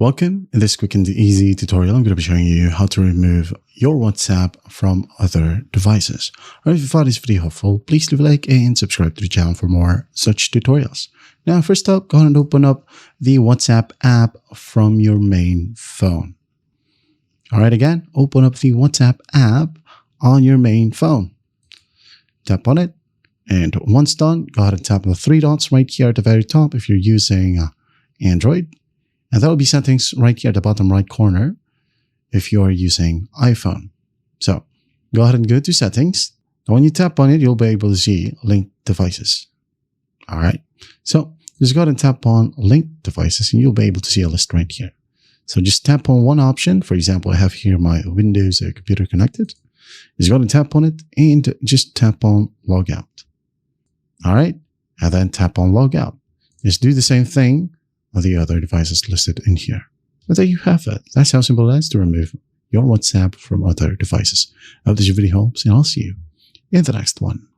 Welcome. In this quick and easy tutorial, I'm going to be showing you how to remove your WhatsApp from other devices. Alright, if you found this video helpful, please leave a like and subscribe to the channel for more such tutorials. Now, first up, go ahead and open up the WhatsApp app from your main phone. Alright, again, open up the WhatsApp app on your main phone. Tap on it, and once done, go ahead and tap on the three dots right here at the very top if you're using Android. And that will be settings right here at the bottom right corner if you are using iPhone. So go ahead and go to settings. And when you tap on it, you'll be able to see linked devices. All right. So just go ahead and tap on linked devices and you'll be able to see a list right here. So just tap on one option. For example, I have here my Windows computer connected. Just go ahead and tap on it and just tap on logout. All right. And then tap on logout. Just do the same thing of the other devices listed in here. But there you have it. That's how simple it is to remove your WhatsApp from other devices. I hope this video helps, and I'll see you in the next one.